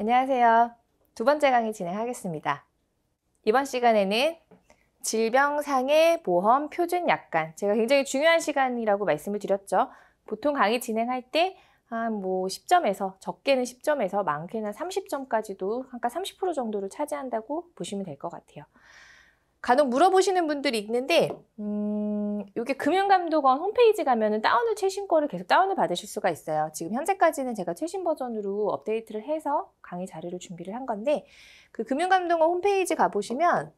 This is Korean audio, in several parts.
안녕하세요. 두 번째 강의 진행하겠습니다. 이번 시간에는 질병상해 보험 표준 약관, 제가 굉장히 중요한 시간이라고 말씀을 드렸죠. 보통 강의 진행할 때 한 10점에서, 적게는 10점에서 많게는 30점까지도 한가 30% 정도를 차지한다고 보시면 될 것 같아요. 간혹 물어보시는 분들이 있는데 이게 금융감독원 홈페이지 가면은 다운을 최신 거를 계속 다운을 받으실 수가 있어요. 지금 현재까지는 제가 최신 버전으로 업데이트를 해서 강의 자료를 준비를 한 건데, 그 금융감독원 홈페이지 가보시면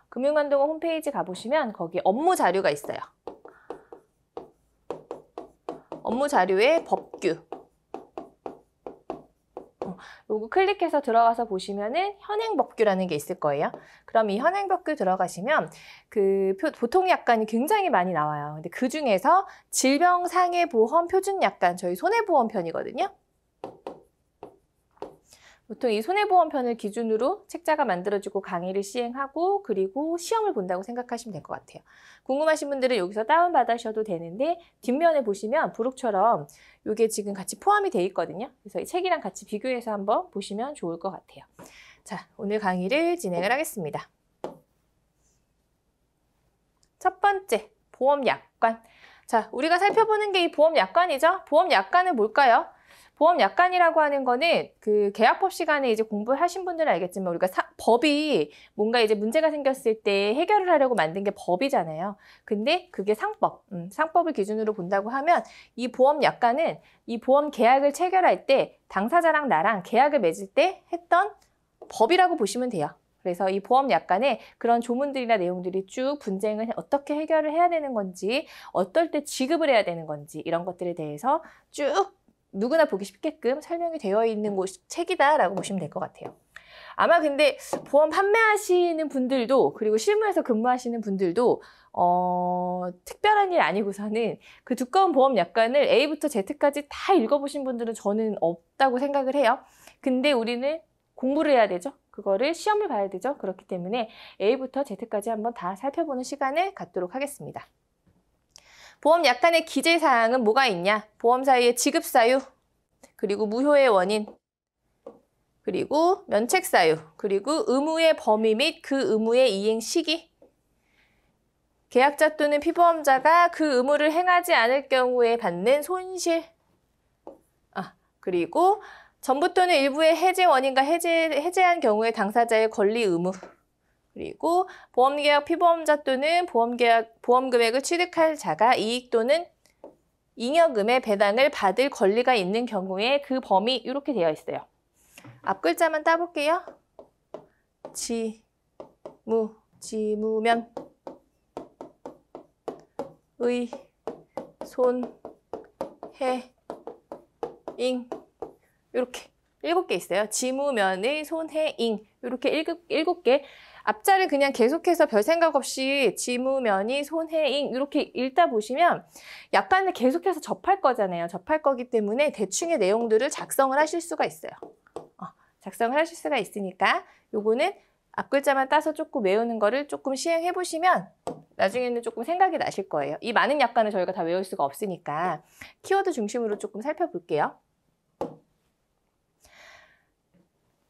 금융감독원 홈페이지 가보시면 거기 업무 자료가 있어요. 업무 자료에 법규, 요거 클릭해서 들어가서 보시면은 현행법규라는 게 있을 거예요. 그럼 이 현행법규 들어가시면 보통 약관이 굉장히 많이 나와요. 근데 그 중에서 질병상해보험 표준 약관, 저희 손해보험 편이거든요. 보통 이 손해보험 편을 기준으로 책자가 만들어지고 강의를 시행하고 그리고 시험을 본다고 생각하시면 될 것 같아요. 궁금하신 분들은 여기서 다운받으셔도 되는데, 뒷면에 보시면 부록처럼 이게 지금 같이 포함이 돼 있거든요. 그래서 이 책이랑 같이 비교해서 한번 보시면 좋을 것 같아요. 자, 오늘 강의를 진행을 하겠습니다. 첫 번째, 보험약관. 자, 우리가 살펴보는 게 이 보험약관이죠. 보험약관은 뭘까요? 보험약관이라고 하는 거는 그 계약법 시간에 이제 공부하신 분들은 알겠지만, 우리가 법이 뭔가 이제 문제가 생겼을 때 해결을 하려고 만든 게 법이잖아요. 근데 그게 상법을 기준으로 본다고 하면 이 보험약관은 이 보험 계약을 체결할 때 당사자랑 나랑 계약을 맺을 때 했던 법이라고 보시면 돼요. 그래서 이 보험약관에 그런 조문들이나 내용들이 쭉 분쟁을 어떻게 해결을 해야 되는 건지, 어떨 때 지급을 해야 되는 건지, 이런 것들에 대해서 쭉 누구나 보기 쉽게끔 설명이 되어 있는 책이다라고 보시면 될 것 같아요. 아마 근데 보험 판매하시는 분들도, 그리고 실무에서 근무하시는 분들도 특별한 일 아니고서는 그 두꺼운 보험 약관을 A부터 Z까지 다 읽어보신 분들은 저는 없다고 생각을 해요. 근데 우리는 공부를 해야 되죠. 그거를 시험을 봐야 되죠. 그렇기 때문에 A부터 Z까지 한번 다 살펴보는 시간을 갖도록 하겠습니다. 보험 약관의 기재사항은 뭐가 있냐? 보험사의 지급사유, 그리고 무효의 원인, 그리고 면책사유, 그리고 의무의 범위 및 그 의무의 이행 시기, 계약자 또는 피보험자가 그 의무를 행하지 않을 경우에 받는 손실, 그리고 전부 또는 일부의 해제 원인과 해제한 경우에 당사자의 권리 의무, 그리고 보험계약 피보험자 또는 보험금액을 취득할 자가 이익 또는 잉여금의 배당을 받을 권리가 있는 경우에 그 범위, 이렇게 되어 있어요. 앞 글자만 따볼게요. 지무면, 의, 손, 해, 잉, 이렇게 7개 있어요. 지무면의, 손, 해, 잉, 이렇게 7개. 앞자를 그냥 계속해서 별 생각 없이 지무면이, 손, 해, 잉 이렇게 읽다 보시면 약관을 계속해서 접할 거잖아요. 접할 거기 때문에 대충의 내용들을 작성을 하실 수가 있어요. 작성을 하실 수가 있으니까 요거는 앞글자만 따서 조금 외우는 거를 조금 시행해 보시면 나중에는 조금 생각이 나실 거예요. 이 많은 약관을 저희가 다 외울 수가 없으니까 키워드 중심으로 조금 살펴볼게요.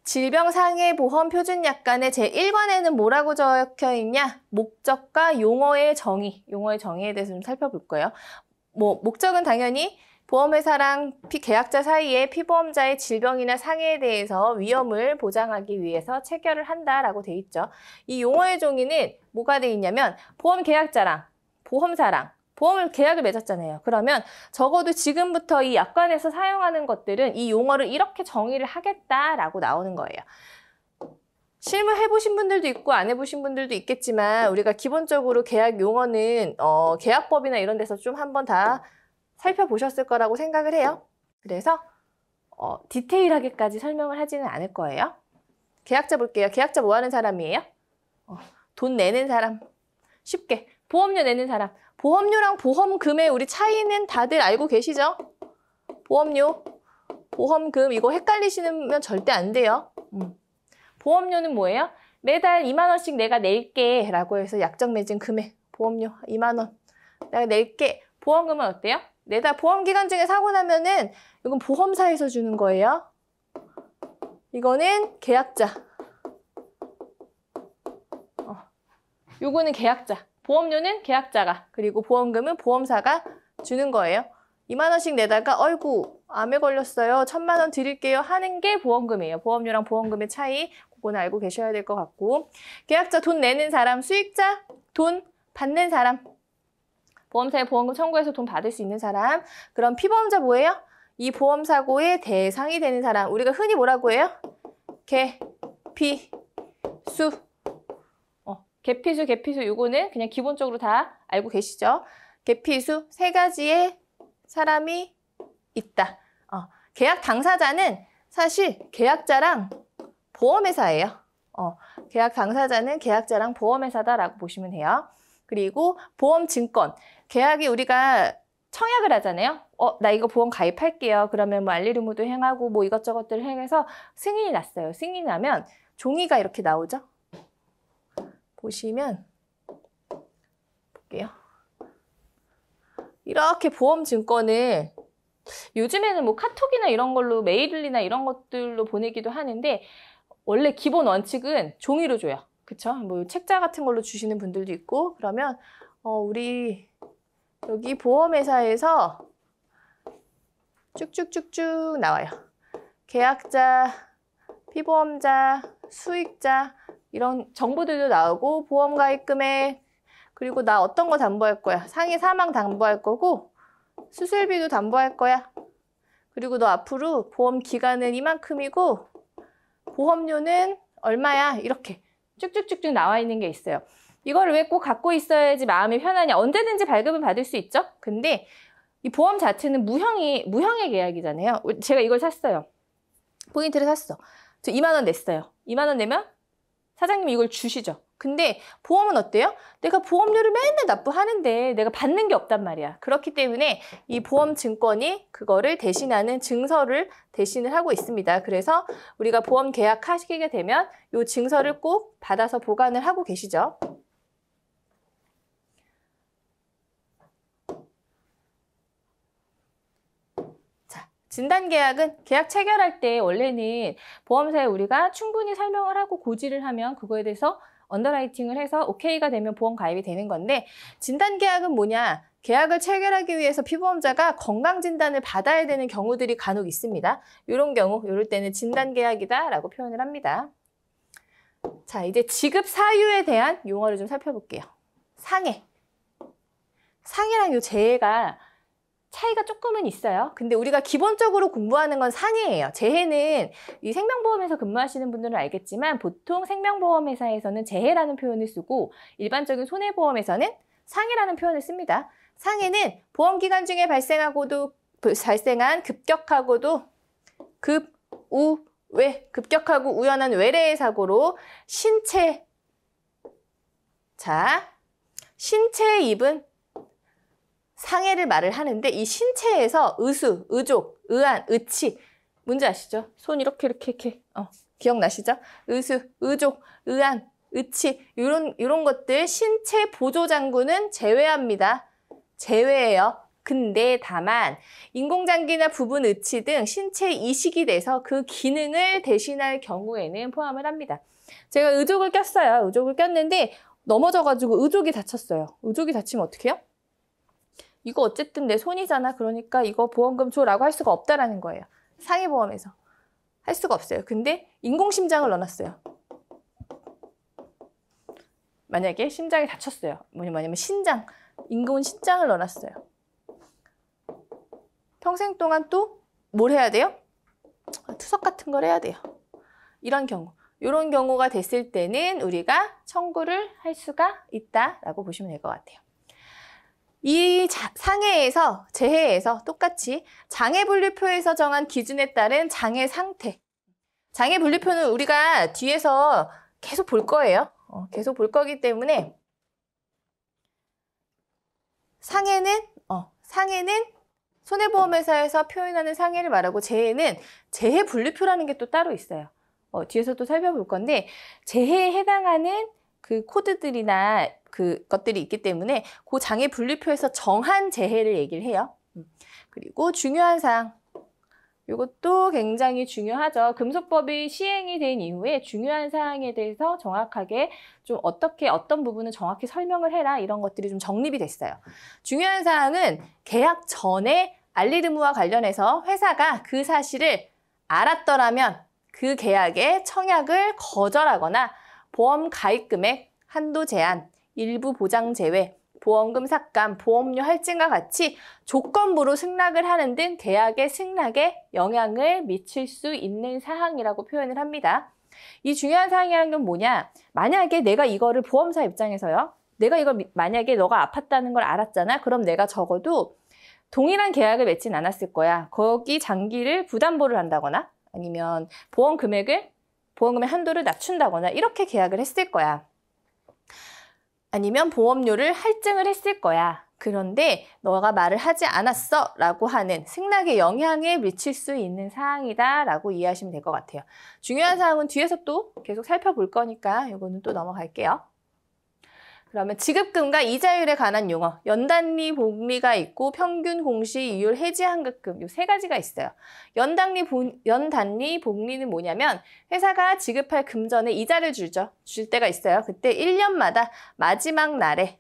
질병상해보험 표준약관의 제1관에는 뭐라고 적혀 있냐? 목적과 용어의 정의, 용어의 정의에 대해서 좀 살펴볼 거예요. 목적은 당연히 보험회사랑 계약자 사이에 피보험자의 질병이나 상해에 대해서 위험을 보장하기 위해서 체결을 한다라고 돼 있죠. 이 용어의 정의는 뭐가 돼 있냐면, 보험계약자랑 보험사랑 보험을 계약을 맺었잖아요. 그러면 적어도 지금부터 이 약관에서 사용하는 것들은 이 용어를 이렇게 정의를 하겠다라고 나오는 거예요. 실무 해보신 분들도 있고 안 해보신 분들도 있겠지만, 우리가 기본적으로 계약 용어는 계약법이나 이런 데서 좀 한번 다 살펴보셨을 거라고 생각을 해요. 그래서 디테일하게까지 설명을 하지는 않을 거예요. 계약자 볼게요. 계약자 뭐 하는 사람이에요? 돈 내는 사람. 쉽게. 보험료 내는 사람. 보험료랑 보험금의 우리 차이는 다들 알고 계시죠? 보험료, 보험금, 이거 헷갈리시면 절대 안 돼요. 보험료는 뭐예요? 매달 2만 원씩 내가 낼게 라고 해서 약정 맺은 금액, 보험료 2만 원 내가 낼게. 보험금은 어때요? 내다 보험기간 중에 사고 나면은 이건 보험사에서 주는 거예요. 이거는 계약자. 요거는 계약자. 보험료는 계약자가, 그리고 보험금은 보험사가 주는 거예요. 2만 원씩 내다가 어이구 암에 걸렸어요. 1,000만 원 드릴게요 하는 게 보험금이에요. 보험료랑 보험금의 차이, 그거는 알고 계셔야 될 것 같고. 계약자 돈 내는 사람, 수익자 돈 받는 사람. 보험사에 보험금 청구해서 돈 받을 수 있는 사람. 그럼 피보험자 뭐예요? 이 보험사고의 대상이 되는 사람. 우리가 흔히 뭐라고 해요? 개, 피, 수. 개피수, 개피수 요거는 그냥 기본적으로 다 알고 계시죠? 개피수 세 가지의 사람이 있다. 계약 당사자는 사실 계약자랑 보험회사예요. 계약 당사자는 계약자랑 보험회사다라고 보시면 돼요. 그리고 보험증권. 계약이 우리가 청약을 하잖아요. 나 이거 보험 가입할게요. 그러면 뭐 알리르무도 행하고 뭐 이것저것들을 행해서 승인이 났어요. 승인이 나면 종이가 이렇게 나오죠. 보시면 볼게요. 이렇게 보험증권을 요즘에는 뭐 카톡이나 이런 걸로 메일이나 이런 것들로 보내기도 하는데 원래 기본 원칙은 종이로 줘요. 그쵸? 뭐 책자 같은 걸로 주시는 분들도 있고 그러면 우리 여기 보험회사에서 쭉쭉쭉쭉 나와요. 계약자, 피보험자, 수익자 이런 정보들도 나오고 보험 가입 금액, 그리고 나 어떤 거 담보할 거야. 상해 사망 담보할 거고 수술비도 담보할 거야. 그리고 너 앞으로 보험 기간은 이만큼이고 보험료는 얼마야. 이렇게 쭉쭉쭉쭉 나와 있는 게 있어요. 이걸 왜 꼭 갖고 있어야지 마음이 편하냐. 언제든지 발급을 받을 수 있죠. 근데 이 보험 자체는 무형의 계약이잖아요. 제가 이걸 샀어요. 포인트를 샀어. 저 2만 원 냈어요. 2만 원 내면 사장님이 이걸 주시죠. 근데 보험은 어때요? 내가 보험료를 맨날 납부하는데 내가 받는 게 없단 말이야. 그렇기 때문에 이 보험증권이 그거를 대신하는 증서를 대신을 하고 있습니다. 그래서 우리가 보험 계약하시게 되면 이 증서를 꼭 받아서 보관을 하고 계시죠. 진단계약은 계약 체결할 때 원래는 보험사에 우리가 충분히 설명을 하고 고지를 하면 그거에 대해서 언더라이팅을 해서 오케이가 되면 보험 가입이 되는 건데, 진단계약은 뭐냐? 계약을 체결하기 위해서 피보험자가 건강진단을 받아야 되는 경우들이 간혹 있습니다. 이런 경우, 이럴 때는 진단계약이다라고 표현을 합니다. 자, 이제 지급 사유에 대한 용어를 좀 살펴볼게요. 상해. 상해랑 요 재해가 차이가 조금은 있어요. 근데 우리가 기본적으로 공부하는 건 상해예요. 재해는 이 생명보험에서 근무하시는 분들은 알겠지만 보통 생명보험회사에서는 재해라는 표현을 쓰고 일반적인 손해보험에서는 상해라는 표현을 씁니다. 상해는 보험기간 중에 발생한 급격하고도 급격하고 우연한 외래의 사고로 신체에 입은 상해를 말을 하는데, 이 신체에서 의수, 의족, 의안, 의치, 뭔지 아시죠? 손 이렇게 기억나시죠? 의수, 의족, 의안, 의치 이런 것들 신체 보조 장구는 제외합니다. 제외해요. 근데 다만 인공장기나 부분 의치 등 신체 이식이 돼서 그 기능을 대신할 경우에는 포함을 합니다. 제가 의족을 꼈어요. 의족을 꼈는데 넘어져가지고 의족이 다쳤어요. 의족이 다치면 어떻게 해요? 이거 어쨌든 내 손이잖아. 그러니까 이거 보험금 줘라고 할 수가 없다라는 거예요. 상해보험에서. 할 수가 없어요. 근데 인공심장을 넣어놨어요. 만약에 심장이 다쳤어요. 뭐냐면 인공 신장을 넣어놨어요. 평생 동안 또 뭘 해야 돼요? 투석 같은 걸 해야 돼요. 이런 경우가 됐을 때는 우리가 청구를 할 수가 있다라고 보시면 될 것 같아요. 이 상해에서, 재해에서 똑같이 장애분류표에서 정한 기준에 따른 장애 상태. 장애분류표는 우리가 뒤에서 계속 볼 거예요. 계속 볼 거기 때문에 상해는 손해보험회사에서 표현하는 상해를 말하고, 재해는 재해분류표라는 게 또 따로 있어요. 뒤에서 또 살펴볼 건데, 재해에 해당하는 그 코드들이나 그것들이 있기 때문에 그 장애 분류표에서 정한 재해를 얘기를 해요. 그리고 중요한 사항. 이것도 굉장히 중요하죠. 금소법이 시행이 된 이후에 중요한 사항에 대해서 정확하게 좀 어떤 부분은 정확히 설명을 해라 이런 것들이 좀 정립이 됐어요. 중요한 사항은 계약 전에 알릴 의무와 관련해서 회사가 그 사실을 알았더라면 그 계약의 청약을 거절하거나 보험 가입 금액, 한도 제한, 일부 보장 제외, 보험금 삭감, 보험료 할증과 같이 조건부로 승낙을 하는 등 계약의 승낙에 영향을 미칠 수 있는 사항이라고 표현을 합니다. 이 중요한 사항이라는 건 뭐냐? 만약에 내가 이거를 보험사 입장에서요. 내가 이걸 만약에 너가 아팠다는 걸 알았잖아. 그럼 내가 적어도 동일한 계약을 맺진 않았을 거야. 거기 장기를 부담보를 한다거나 아니면 보험금의 한도를 낮춘다거나 이렇게 계약을 했을 거야. 아니면 보험료를 할증을 했을 거야. 그런데 너가 말을 하지 않았어 라고 하는 승낙에 영향을 미칠 수 있는 사항이다 라고 이해하시면 될 것 같아요. 중요한 사항은 뒤에서 또 계속 살펴볼 거니까 이거는 또 넘어갈게요. 그러면 지급금과 이자율에 관한 용어, 연단리 복리가 있고 평균 공시이율 해지환급금 이 세 가지가 있어요. 연단리 복리는 뭐냐면 회사가 지급할 금전에 이자를 줄 때가 있어요. 그때 1년마다 마지막 날에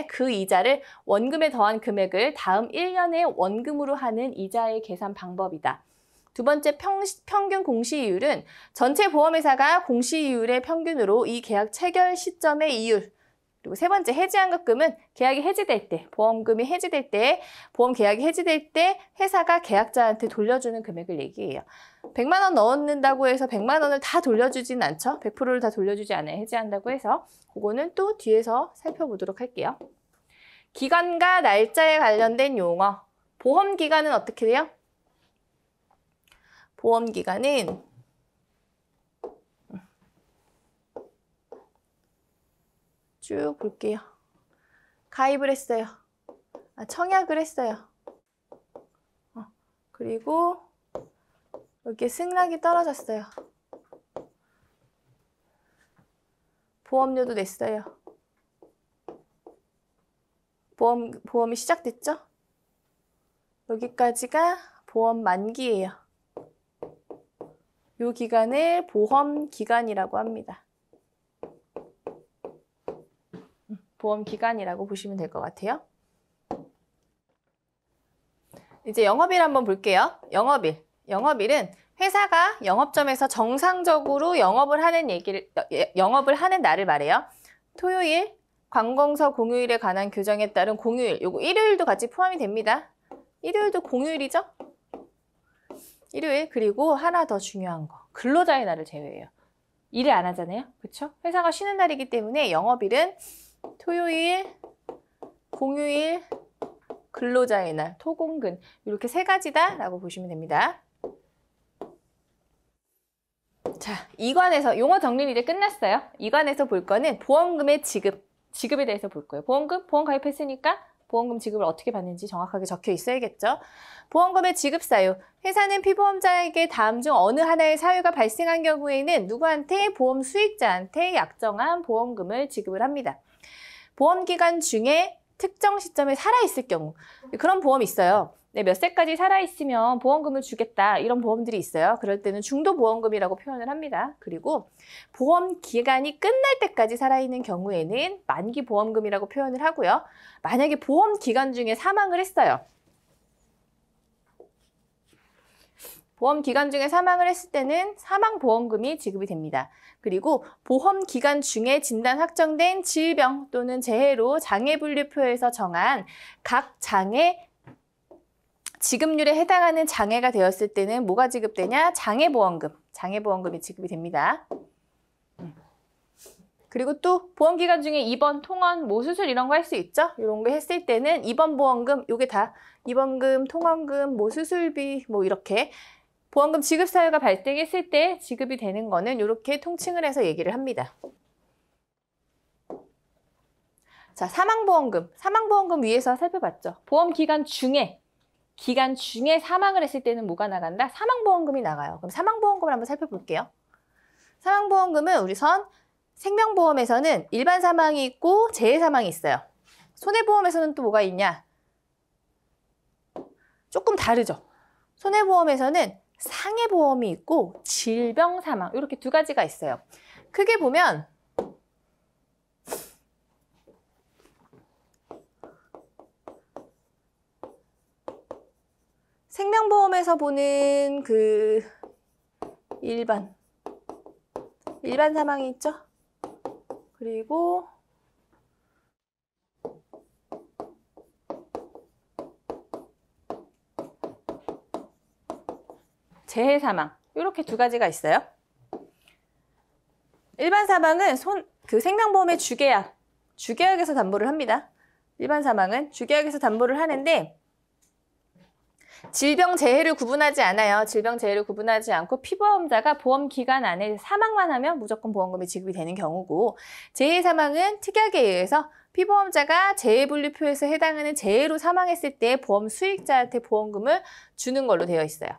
그 이자를 원금에 더한 금액을 다음 1년의 원금으로 하는 이자의 계산 방법이다. 두 번째 평균 공시이율은 전체 보험회사가 공시이율의 평균으로 이 계약 체결 시점의 이율, 그리고 세 번째 해지환급금은 계약이 해지될 때, 보험 계약이 해지될 때 회사가 계약자한테 돌려주는 금액을 얘기해요. 100만 원 넣는다고 해서 100만 원을 다 돌려주진 않죠. 100%를 다 돌려주지 않아요. 해지한다고 해서. 그거는 또 뒤에서 살펴보도록 할게요. 기간과 날짜에 관련된 용어. 보험기간은 어떻게 돼요? 보험기간은 쭉 볼게요. 가입을 했어요. 청약을 했어요. 그리고 여기에 승낙이 떨어졌어요. 보험료도 냈어요. 보험이 시작됐죠? 여기까지가 보험 만기예요. 이 기간을 보험 기간이라고 합니다. 보험 기간이라고 보시면 될 것 같아요. 이제 영업일 한번 볼게요. 영업일은 회사가 영업점에서 정상적으로 영업을 하는 날을 말해요. 토요일, 관공서 공휴일에 관한 규정에 따른 공휴일, 요거 일요일도 같이 포함이 됩니다. 일요일도 공휴일이죠? 일요일, 그리고 하나 더 중요한 거. 근로자의 날을 제외해요. 일을 안 하잖아요. 그렇죠? 회사가 쉬는 날이기 때문에 영업일은 토요일, 공휴일, 근로자의 날, 토공근 이렇게 세 가지다라고 보시면 됩니다. 자, 2관에서 용어 정리는 이제 끝났어요. 2관에서 볼 거는 보험금의 지급에 대해서 볼 거예요. 보험 가입했으니까 보험금 지급을 어떻게 받는지 정확하게 적혀 있어야겠죠. 보험금의 지급 사유. 회사는 피보험자에게 다음 중 어느 하나의 사유가 발생한 경우에는 누구한테? 보험 수익자한테 약정한 보험금을 지급을 합니다. 보험기간 중에 특정 시점에 살아있을 경우 그런 보험이 있어요. 네, 몇 세까지 살아있으면 보험금을 주겠다 이런 보험들이 있어요. 그럴 때는 중도보험금이라고 표현을 합니다. 그리고 보험기간이 끝날 때까지 살아있는 경우에는 만기보험금이라고 표현을 하고요. 만약에 보험기간 중에 사망을 했어요. 보험기간 중에 사망을 했을 때는 사망보험금이 지급이 됩니다. 그리고 보험기간 중에 진단 확정된 질병 또는 재해로 장애분류표에서 정한 각 장애 지급률에 해당하는 장애가 되었을 때는 뭐가 지급되냐? 장애보험금이 지급이 됩니다. 그리고 또 보험기간 중에 입원, 통원, 수술 이런 거 할 수 있죠? 이런 거 했을 때는 입원보험금, 요게 다 입원금, 통원금, 수술비 이렇게 보험금 지급 사유가 발생했을 때 지급이 되는 거는 이렇게 통칭을 해서 얘기를 합니다. 자, 사망보험금 위에서 살펴봤죠. 보험기간 중에 사망을 했을 때는 뭐가 나간다? 사망보험금이 나가요. 그럼 사망보험금을 한번 살펴볼게요. 사망보험금은 우선 생명보험에서는 일반 사망이 있고 재해 사망이 있어요. 손해보험에서는 또 뭐가 있냐? 조금 다르죠. 손해보험에서는 상해보험이 있고 질병 사망 이렇게 두 가지가 있어요. 크게 보면 생명보험에서 보는 그 일반 사망이 있죠. 그리고 재해 사망 이렇게 두 가지가 있어요. 일반 사망은 그 생명보험의 주계약에서 담보를 합니다. 일반 사망은 주계약에서 담보를 하는데 질병 재해를 구분하지 않아요. 질병 재해를 구분하지 않고 피보험자가 보험 기간 안에 사망만 하면 무조건 보험금이 지급이 되는 경우고, 재해 사망은 특약에 의해서 피보험자가 재해분류표에서 해당하는 재해로 사망했을 때 보험 수익자한테 보험금을 주는 걸로 되어 있어요.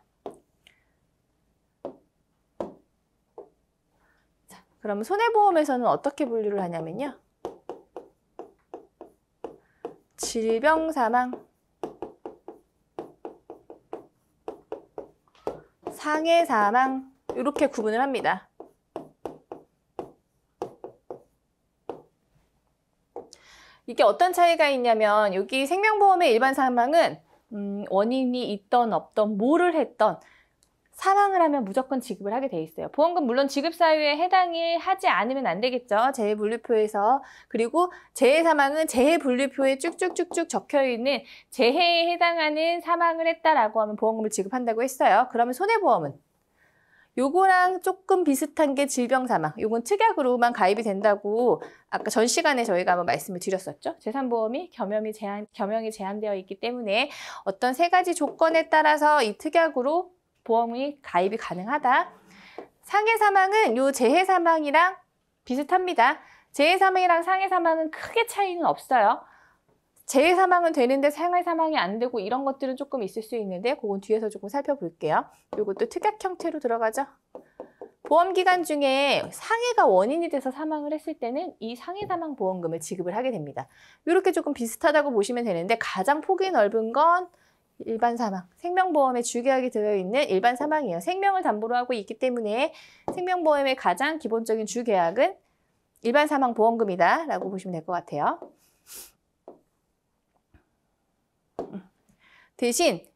자, 그럼 손해보험에서는 어떻게 분류를 하냐면요. 질병 사망, 상해 사망 이렇게 구분을 합니다. 이게 어떤 차이가 있냐면 여기 생명보험의 일반 사망은 원인이 있던 없던 뭐를 했던 사망을 하면 무조건 지급을 하게 돼 있어요. 보험금 물론 지급 사유에 해당이 하지 않으면 안 되겠죠. 재해분류표에서. 그리고 재해사망은 재해분류표에 쭉쭉쭉쭉 적혀있는 재해에 해당하는 사망을 했다라고 하면 보험금을 지급한다고 했어요. 그러면 손해보험은 요거랑 조금 비슷한 게 질병사망. 요건 특약으로만 가입이 된다고 아까 전 시간에 저희가 한번 말씀을 드렸었죠. 재산보험이 겸용이 제한되어 있기 때문에 어떤 세 가지 조건에 따라서 이 특약으로 보험이 가입이 가능하다. 상해사망은 요 재해사망이랑 비슷합니다. 재해사망이랑 상해사망은 크게 차이는 없어요. 재해사망은 되는데 상해사망이 안 되고 이런 것들은 조금 있을 수 있는데 그건 뒤에서 조금 살펴볼게요. 요것도 특약 형태로 들어가죠. 보험기간 중에 상해가 원인이 돼서 사망을 했을 때는 이 상해사망 보험금을 지급을 하게 됩니다. 이렇게 조금 비슷하다고 보시면 되는데 가장 폭이 넓은 건 일반 사망, 생명보험에 주계약이 들어있는 일반 사망이에요. 생명을 담보로 하고 있기 때문에 생명보험의 가장 기본적인 주계약은 일반 사망 보험금이다 라고 보시면 될 것 같아요. 대신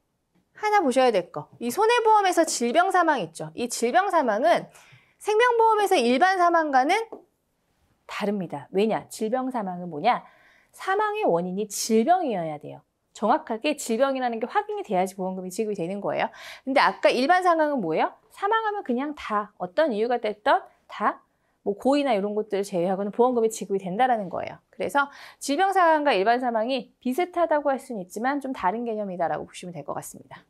하나 보셔야 될 거, 이 손해보험에서 질병사망 있죠. 이 질병사망은 생명보험에서 일반 사망과는 다릅니다. 왜냐? 질병사망은 뭐냐? 사망의 원인이 질병이어야 돼요. 정확하게 질병이라는 게 확인이 돼야지 보험금이 지급이 되는 거예요. 근데 아까 일반 사망은 뭐예요? 사망하면 그냥 다 어떤 이유가 됐던 다 뭐 고의나 이런 것들을 제외하고는 보험금이 지급이 된다라는 거예요. 그래서 질병 사망과 일반 사망이 비슷하다고 할 수는 있지만 좀 다른 개념이다라고 보시면 될 것 같습니다.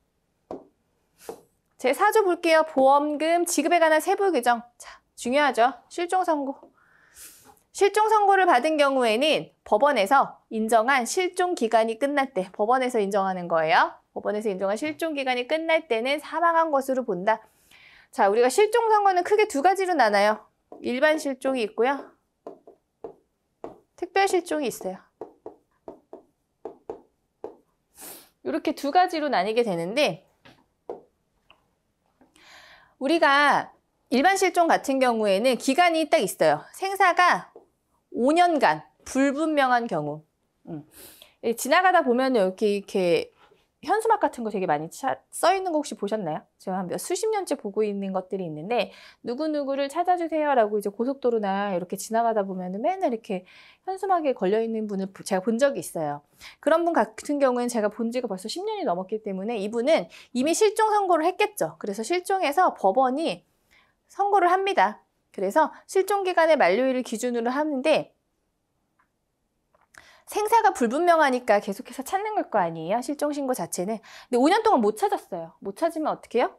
제 4조 볼게요. 보험금 지급에 관한 세부 규정. 자, 중요하죠. 실종 선고. 실종 선고를 받은 경우에는 법원에서 인정한 실종 기간이 끝날 때, 법원에서 인정하는 거예요. 법원에서 인정한 실종 기간이 끝날 때는 사망한 것으로 본다. 자, 우리가 실종 선고는 크게 두 가지로 나눠요. 일반 실종이 있고요. 특별 실종이 있어요. 이렇게 두 가지로 나뉘게 되는데 우리가 일반 실종 같은 경우에는 기간이 딱 있어요. 생사가 5년간 불분명한 경우. 지나가다 보면 이렇게 현수막 같은 거 되게 많이 써 있는 거 혹시 보셨나요? 제가 한 수십 년째 보고 있는 것들이 있는데 누구누구를 찾아주세요라고 이제 고속도로나 이렇게 지나가다 보면 맨날 이렇게 현수막에 걸려 있는 분을 제가 본 적이 있어요. 그런 분 같은 경우에는 제가 본 지가 벌써 10년이 넘었기 때문에 이분은 이미 실종 선고를 했겠죠. 그래서 실종해서 법원이 선고를 합니다. 그래서 실종 기간의 만료일을 기준으로 하는데 생사가 불분명하니까 계속해서 찾는 걸 거 아니에요? 실종신고 자체는. 근데 5년 동안 못 찾았어요. 못 찾으면 어떻게 해요?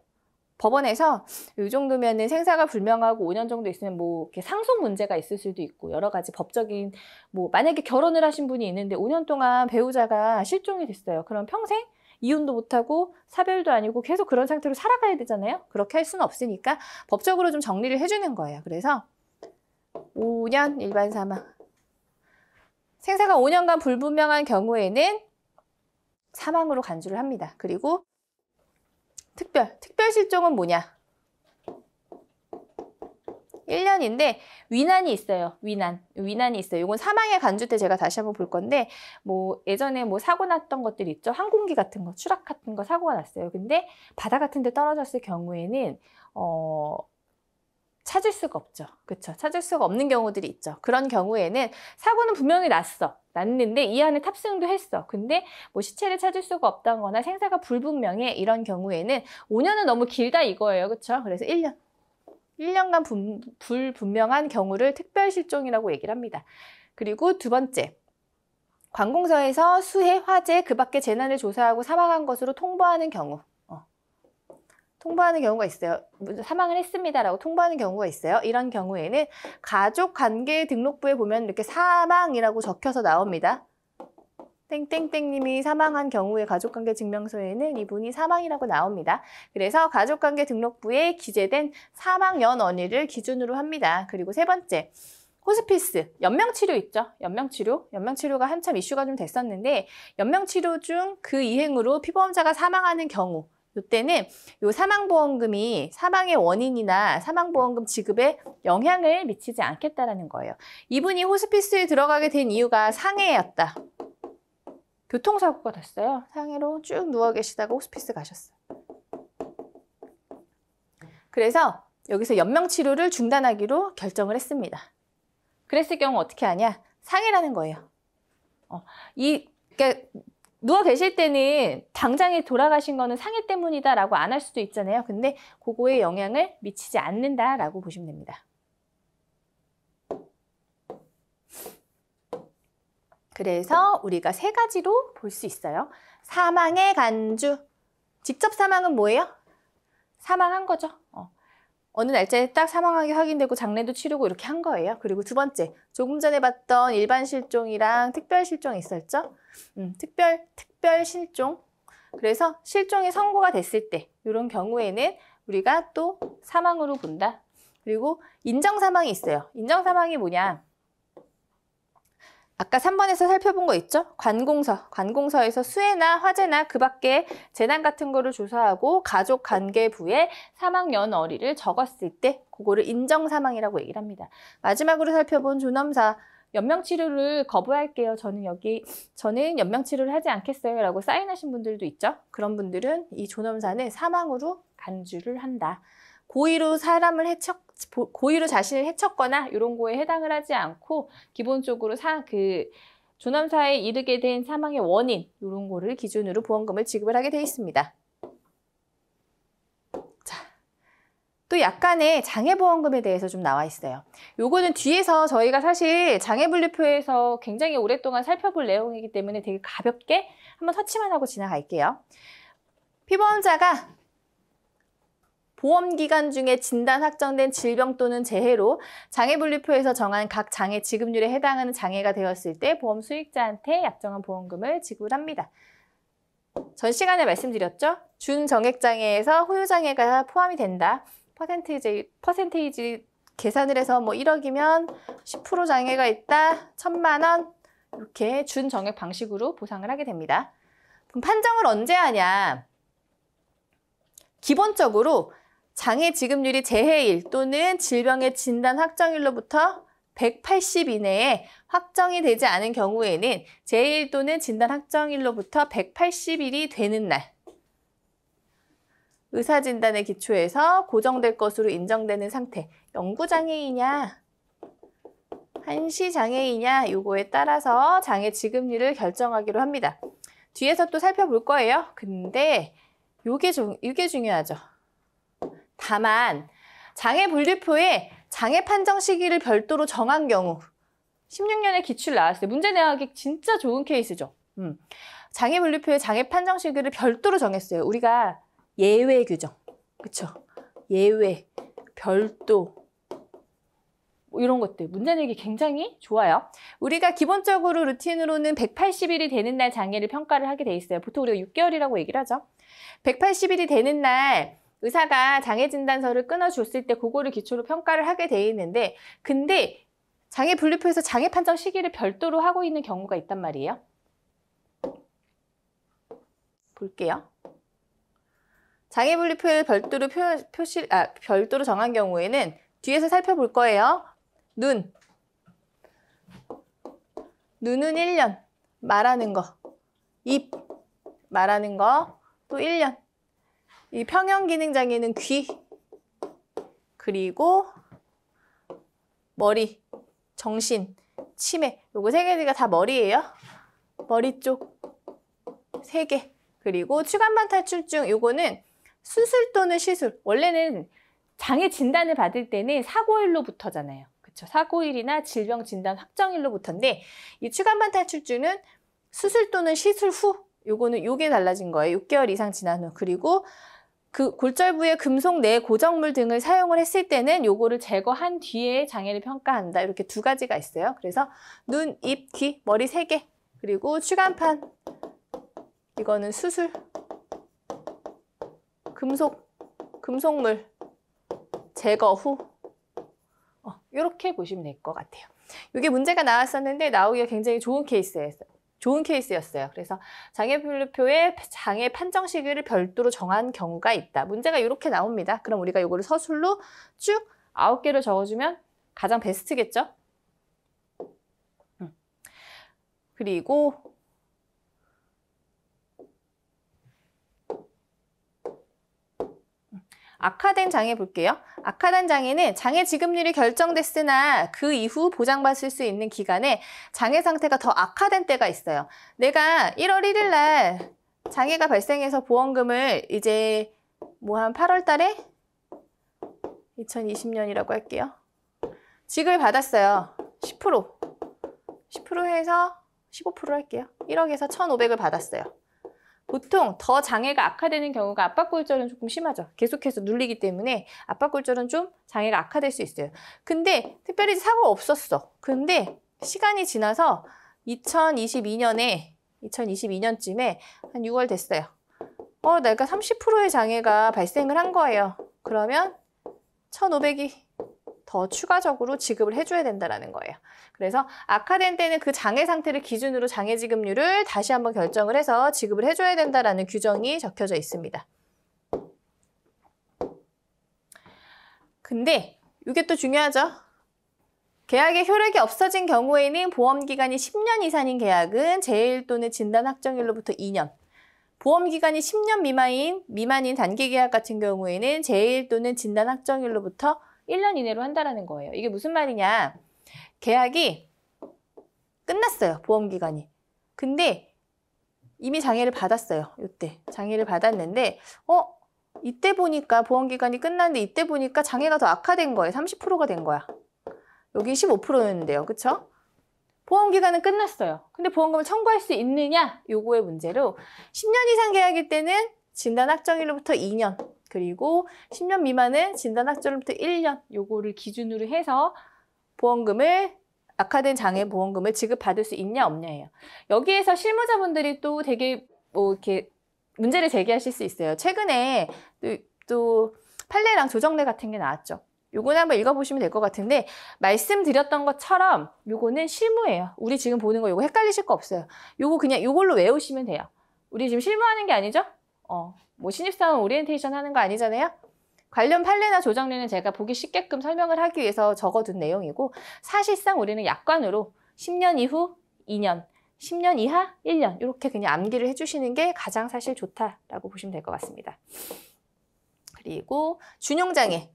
법원에서 이 정도면은 생사가 불명하고 5년 정도 있으면 뭐 이렇게 상속 문제가 있을 수도 있고 여러 가지 법적인 뭐 만약에 결혼을 하신 분이 있는데 5년 동안 배우자가 실종이 됐어요. 그럼 평생 이혼도 못하고 사별도 아니고 계속 그런 상태로 살아가야 되잖아요. 그렇게 할 수는 없으니까 법적으로 좀 정리를 해주는 거예요. 그래서 5년 일반 사망. 생사가 5년간 불분명한 경우에는 사망으로 간주를 합니다. 그리고 특별 실종은 뭐냐? 1년인데 위난이 있어요. 위난이 있어요. 이건 사망의 간주 때 제가 다시 한번 볼 건데 뭐 예전에 뭐 사고 났던 것들 있죠. 항공기 같은 거, 추락 같은 거 사고가 났어요. 근데 바다 같은 데 떨어졌을 경우에는 찾을 수가 없죠. 그렇죠? 찾을 수가 없는 경우들이 있죠. 그런 경우에는 사고는 분명히 났는데 이 안에 탑승도 했어. 근데 뭐 시체를 찾을 수가 없다거나 생사가 불분명해. 이런 경우에는 5년은 너무 길다 이거예요. 그렇죠? 그래서 1년간 불분명한 경우를 특별실종이라고 얘기를 합니다. 그리고 두 번째, 관공서에서 수해, 화재, 그 밖의 재난을 조사하고 사망한 것으로 통보하는 경우. 통보하는 경우가 있어요. 사망을 했습니다라고 통보하는 경우가 있어요. 이런 경우에는 가족관계 등록부에 보면 이렇게 사망이라고 적혀서 나옵니다. 땡땡땡님이 사망한 경우에 가족관계 증명서에는 이분이 사망이라고 나옵니다. 그래서 가족관계 등록부에 기재된 사망 연원일을 기준으로 합니다. 그리고 세 번째, 호스피스, 연명치료 있죠? 연명치료가 한참 이슈가 좀 됐었는데 연명치료 중 그 이행으로 피보험자가 사망하는 경우 이때는 요 사망보험금이 사망의 원인이나 사망보험금 지급에 영향을 미치지 않겠다라는 거예요. 이분이 호스피스에 들어가게 된 이유가 상해였다. 교통사고가 됐어요. 상해로 쭉 누워 계시다가 호스피스 가셨어요. 그래서 여기서 연명치료를 중단하기로 결정을 했습니다. 그랬을 경우 어떻게 하냐? 상해라는 거예요. 그러니까 누워 계실 때는 당장에 돌아가신 거는 상해 때문이다라고 안 할 수도 있잖아요. 근데 그거에 영향을 미치지 않는다라고 보시면 됩니다. 그래서 우리가 세 가지로 볼 수 있어요. 사망의 간주. 직접 사망은 뭐예요? 사망한 거죠. 어느 날짜에 딱 사망하게 확인되고 장례도 치르고 이렇게 한 거예요. 그리고 두 번째, 조금 전에 봤던 일반 실종이랑 특별 실종이 있었죠. 특별 실종. 그래서 실종이 선고가 됐을 때 이런 경우에는 우리가 또 사망으로 본다. 그리고 인정 사망이 있어요. 인정 사망이 뭐냐? 아까 3번에서 살펴본 거 있죠? 관공서에서 수해나 화재나 그 밖에 재난 같은 거를 조사하고 가족관계부에 사망 연월일을 적었을 때 그거를 인정사망이라고 얘기를 합니다. 마지막으로 살펴본 존엄사, 연명치료를 거부할게요. 저는 연명치료를 하지 않겠어요 라고 사인하신 분들도 있죠? 그런 분들은 이 존엄사는 사망으로 간주를 한다. 고의로 자신을 해쳤거나 이런 거에 해당을 하지 않고 기본적으로 존엄사에 이르게 된 사망의 원인 이런 거를 기준으로 보험금을 지급을 하게 돼 있습니다. 자, 또 약간의 장애보험금에 대해서 좀 나와 있어요. 요거는 뒤에서 저희가 사실 장애분류표에서 굉장히 오랫동안 살펴볼 내용이기 때문에 되게 가볍게 한번 터치만 하고 지나갈게요. 피보험자가 보험기간 중에 진단 확정된 질병 또는 재해로 장애분류표에서 정한 각 장애 지급률에 해당하는 장애가 되었을 때 보험 수익자한테 약정한 보험금을 지급합니다. 전 시간에 말씀드렸죠? 준정액장애에서 호유장애가 포함이 된다. 퍼센테이지 계산을 해서 뭐 1억이면 10% 장애가 있다. 1,000만 원 이렇게 준정액 방식으로 보상을 하게 됩니다. 그럼 판정을 언제 하냐? 기본적으로 장애 지급률이 재해일 또는 질병의 진단 확정일로부터 180 이내에 확정이 되지 않은 경우에는 재해일 또는 진단 확정일로부터 180일이 되는 날 의사진단에 기초해서 고정될 것으로 인정되는 상태, 영구장애이냐, 한시장애이냐 요거에 따라서 장애 지급률을 결정하기로 합니다. 뒤에서 또 살펴볼 거예요. 근데 이게 중요하죠. 다만 장애 분류표에 장애 판정 시기를 별도로 정한 경우 16년에 기출 나왔어요. 문제 내하기 진짜 좋은 케이스죠. 장애 분류표에 장애 판정 시기를 별도로 정했어요. 우리가 예외 규정, 그쵸? 예외, 별도 뭐 이런 것들 문제 내기 굉장히 좋아요. 우리가 기본적으로 루틴으로는 180일이 되는 날 장애를 평가를 하게 돼 있어요. 보통 우리가 6개월이라고 얘기를 하죠. 180일이 되는 날 의사가 장애 진단서를 끊어줬을 때 그거를 기초로 평가를 하게 돼 있는데 근데 장애 분류표에서 장애 판정 시기를 별도로 하고 있는 경우가 있단 말이에요. 볼게요. 장애 분류표를 별도로 별도로 정한 경우에는 뒤에서 살펴볼 거예요. 눈은 1년, 말하는 거. 입, 말하는 거, 또 1년. 이 평형기능장애는 귀, 그리고 머리, 정신, 치매. 요거 3개가 다 머리예요. 머리 쪽 3개. 그리고 추간판 탈출증, 요거는 수술 또는 시술. 원래는 장애 진단을 받을 때는 사고일로부터잖아요. 그쵸? 사고일이나 질병 진단 확정일로부터인데 이 추간판 탈출증은 수술 또는 시술 후. 요게 달라진 거예요. 6개월 이상 지난 후. 그리고 그 골절 부위에 금속 내 고정물 등을 사용을 했을 때는 요거를 제거한 뒤에 장애를 평가한다. 이렇게 2가지가 있어요. 그래서 눈, 입, 귀, 머리 3개. 그리고 추간판. 이거는 수술. 금속물 제거 후. 이렇게 보시면 될 것 같아요. 이게 문제가 나왔었는데 나오기가 굉장히 좋은 케이스였어요. 그래서 장애 분류표에 장애 판정 시기를 별도로 정한 경우가 있다. 문제가 이렇게 나옵니다. 그럼 우리가 이거를 서술로 쭉 9개로 적어주면 가장 베스트겠죠? 그리고 악화된 장애 볼게요. 악화된 장애는 장애 지급률이 결정됐으나 그 이후 보장받을 수 있는 기간에 장애 상태가 더 악화된 때가 있어요. 내가 1월 1일 날 장애가 발생해서 보험금을 이제 한 8월 달에 2020년이라고 할게요. 지급을 받았어요. 10% 해서 15% 할게요. 1억에서 1,500을 받았어요. 보통 더 장애가 악화되는 경우가 압박골절은 조금 심하죠. 계속해서 눌리기 때문에 압박골절은 좀 장애가 악화될 수 있어요. 근데 특별히 사고가 없었어. 근데 시간이 지나서 2022년쯤에 한 6월 됐어요. 내가 30%의 장애가 발생을 한 거예요. 그러면 1,500이 더 추가적으로 지급을 해줘야 된다는 거예요. 그래서 악화된 때는 그 장애 상태를 기준으로 장애 지급률을 다시 한번 결정을 해서 지급을 해줘야 된다는 규정이 적혀져 있습니다. 근데 이게 또 중요하죠. 계약의 효력이 없어진 경우에는 보험기간이 10년 이상인 계약은 재일 또는 진단 확정일로부터 2년. 보험기간이 10년 미만인 단기계약 같은 경우에는 재일 또는 진단 확정일로부터 1년 이내로 한다는 거예요. 이게 무슨 말이냐. 계약이 끝났어요. 보험기간이. 근데 이미 장애를 받았어요. 이때 장애를 받았는데 이때 보니까 보험기간이 끝났는데 이때 보니까 장애가 더 악화된 거예요. 30%가 된 거야. 여기 15%였는데요. 그쵸? 보험기간은 끝났어요. 근데 보험금을 청구할 수 있느냐? 요거의 문제로 10년 이상 계약일 때는 진단 확정일로부터 2년 그리고 10년 미만은 진단 확정일로부터 1년 요거를 기준으로 해서 보험금을 악화된 장애 보험금을 지급받을 수 있냐 없냐예요. 여기에서 실무자분들이 또 되게 이렇게 문제를 제기하실 수 있어요. 최근에 또 판례랑 조정례 같은 게 나왔죠. 요거는 한번 읽어보시면 될 것 같은데 말씀드렸던 것처럼 요거는 실무예요. 우리 지금 보는 거 요거 헷갈리실 거 없어요. 요거 그냥 요걸로 외우시면 돼요. 우리 지금 실무하는 게 아니죠? 뭐 신입사원 오리엔테이션 하는 거 아니잖아요? 관련 판례나 조정례는 제가 보기 쉽게끔 설명을 하기 위해서 적어둔 내용이고 사실상 우리는 약관으로 10년 이후 2년, 10년 이하 1년 이렇게 그냥 암기를 해주시는 게 가장 사실 좋다라고 보시면 될 것 같습니다. 그리고 준용장애.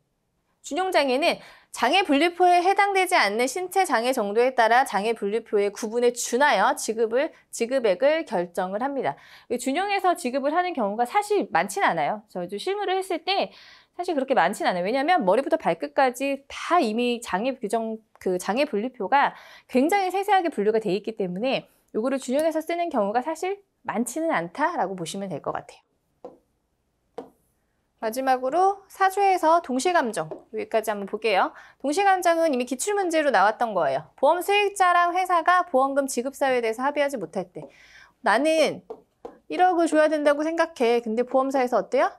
준용장애는 장애 분류표에 해당되지 않는 신체 장애 정도에 따라 장애 분류표의 구분에 준하여 지급액을 결정을 합니다. 준용해서 지급을 하는 경우가 사실 많지는 않아요. 저도 실무를 했을 때 사실 그렇게 많지는 않아요. 왜냐하면 머리부터 발끝까지 다 이미 장애 분류표가 굉장히 세세하게 분류가 돼 있기 때문에 이거를 준용해서 쓰는 경우가 사실 많지는 않다라고 보시면 될 것 같아요. 마지막으로 사조에서 동시감정 여기까지 한번 볼게요. 동시감정은 이미 기출문제로 나왔던 거예요. 보험 수익자랑 회사가 보험금 지급 사유에 대해서 합의하지 못할 때 나는 1억을 줘야 된다고 생각해. 근데 보험사에서 어때요?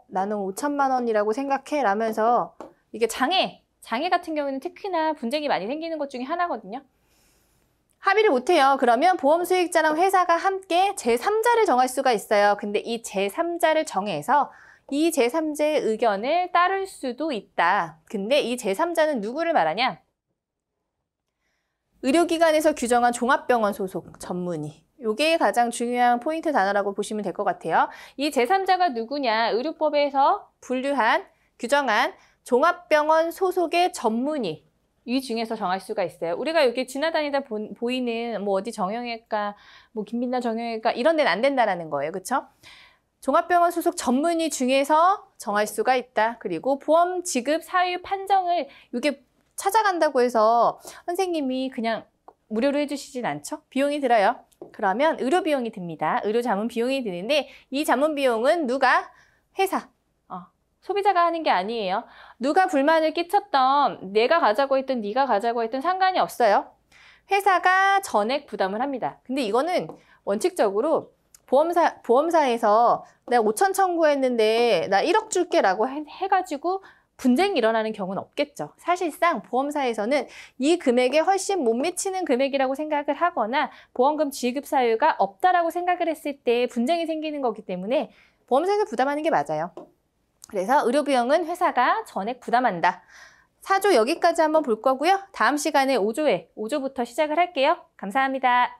나는 5천만 원이라고 생각해 라면서 이게 장애 장애 같은 경우는 특히나 분쟁이 많이 생기는 것 중에 하나거든요. 합의를 못해요. 그러면 보험 수익자랑 회사가 함께 제3자를 정할 수가 있어요. 근데 이 제3자를 정해서 이 제3자의 의견을 따를 수도 있다. 근데 이 제3자는 누구를 말하냐? 의료기관에서 규정한 종합병원 소속 전문의. 이게 가장 중요한 포인트 단어라고 보시면 될 것 같아요. 이 제3자가 누구냐? 의료법에서 분류한, 규정한 종합병원 소속의 전문의. 이 중에서 정할 수가 있어요. 우리가 여기 지나다니다 보이는 뭐 어디 정형외과, 뭐 김빈나 정형외과 이런 데는 안 된다라는 거예요. 그렇죠? 종합병원 소속 전문의 중에서 정할 수가 있다. 그리고 보험 지급 사유 판정을 이게 찾아간다고 해서 선생님이 그냥 무료로 해주시진 않죠? 비용이 들어요. 그러면 의료 비용이 듭니다. 의료 자문 비용이 드는데 이 자문 비용은 누가? 회사. 소비자가 하는 게 아니에요. 누가 불만을 끼쳤던, 내가 가자고 했던, 네가 가자고 했던 상관이 없어요. 회사가 전액 부담을 합니다. 근데 이거는 원칙적으로 보험사에서 내가 5천 청구했는데 나 1억 줄게라고 해가지고 분쟁이 일어나는 경우는 없겠죠. 사실상 보험사에서는 이 금액에 훨씬 못 미치는 금액이라고 생각을 하거나 보험금 지급 사유가 없다라고 생각을 했을 때 분쟁이 생기는 거기 때문에 보험사에서 부담하는 게 맞아요. 그래서 의료비용은 회사가 전액 부담한다. 4조 여기까지 한번 볼 거고요. 다음 시간에 5조부터 시작을 할게요. 감사합니다.